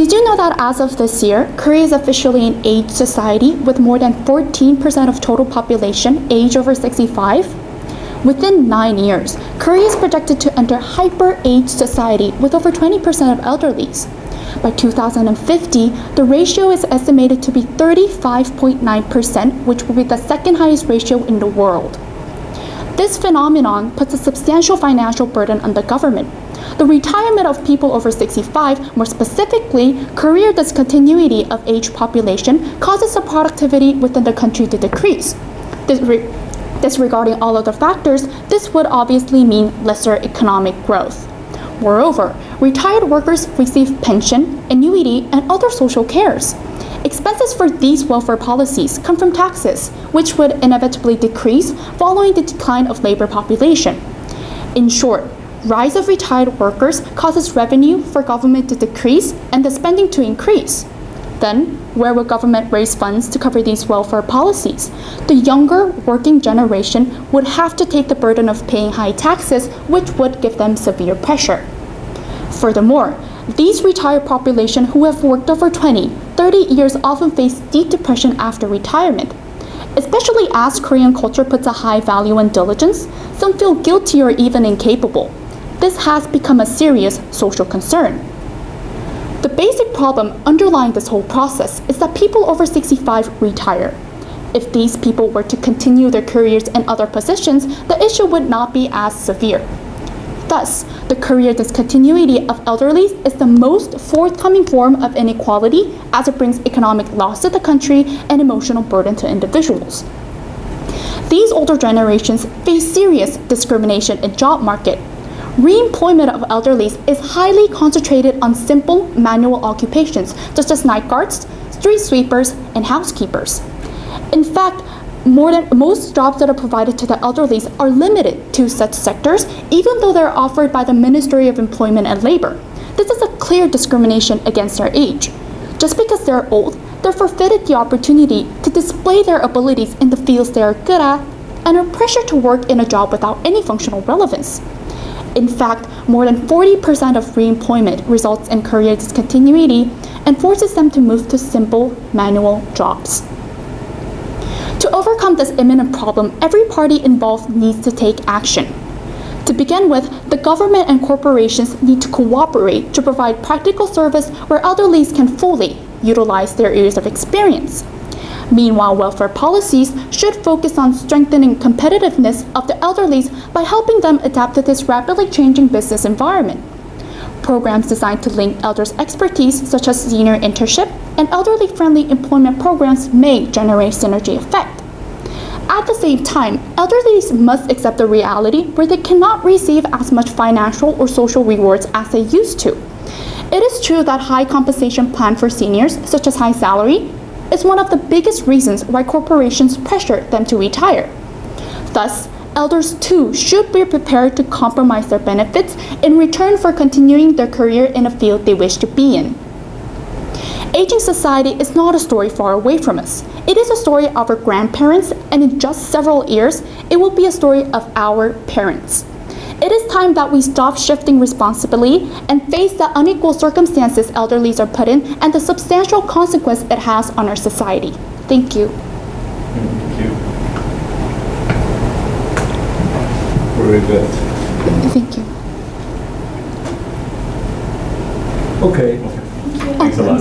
Did you know that as of this year, Korea is officially an aged society with more than 14% of total population aged over 65? Within 9 years, Korea is projected to enter hyper-aged society with over 20% of elderlies. By 2050, the ratio is estimated to be 35.9%, which will be the second highest ratio in the world. This phenomenon puts a substantial financial burden on the government. The retirement of people over 65, more specifically, career discontinuity of aged population, causes the productivity within the country to decrease. Disregarding all other factors, this would obviously mean lesser economic growth. Moreover, retired workers receive pension, annuity, and other social cares. Expenses for these welfare policies come from taxes, which would inevitably decrease following the decline of labor population. In short, rise of retired workers causes revenue for government to decrease and the spending to increase. Then, where will government raise funds to cover these welfare policies? The younger working generation would have to take the burden of paying high taxes, which would give them severe pressure. Furthermore, these retired population who have worked over 20, 30 years often face deep depression after retirement. Especially as Korean culture puts a high value on diligence, some feel guilty or even incapable. This has become a serious social concern. The basic problem underlying this whole process is that people over 65 retire. If these people were to continue their careers in other positions, the issue would not be as severe. Thus, the career discontinuity of elderly is the most forthcoming form of inequality as it brings economic loss to the country and emotional burden to individuals. These older generations face serious discrimination in job market. Re-employment of elderly is highly concentrated on simple manual occupations such as night guards, street sweepers, and housekeepers. In fact, most jobs that are provided to the elderly are limited to such sectors, even though they're offered by the Ministry of Employment and Labor. This is a clear discrimination against their age. Just because they're old, they're forfeited the opportunity to display their abilities in the fields they are good at and are pressured to work in a job without any functional relevance. In fact, more than 40% of re-employment results in career discontinuity and forces them to move to simple manual jobs. To overcome this imminent problem, every party involved needs to take action. To begin with, the government and corporations need to cooperate to provide practical service where elderly can fully utilize their years of experience. Meanwhile, welfare policies should focus on strengthening competitiveness of the elderly by helping them adapt to this rapidly changing business environment. Programs designed to link elders' expertise, such as senior internship and elderly-friendly employment programs, may generate synergy effect. At the same time, elderly must accept the reality where they cannot receive as much financial or social rewards as they used to. It is true that high compensation plan for seniors, such as high salary, is one of the biggest reasons why corporations pressure them to retire. Thus, elders too should be prepared to compromise their benefits in return for continuing their career in a field they wish to be in. Aging society is not a story far away from us. It is a story of our grandparents, and in just several years, it will be a story of our parents. It is time that we stop shifting responsibility and face the unequal circumstances elderly are put in and the substantial consequence it has on our society. Thank you. Thank you. Very good. Thank you. Okay. Thanks a lot.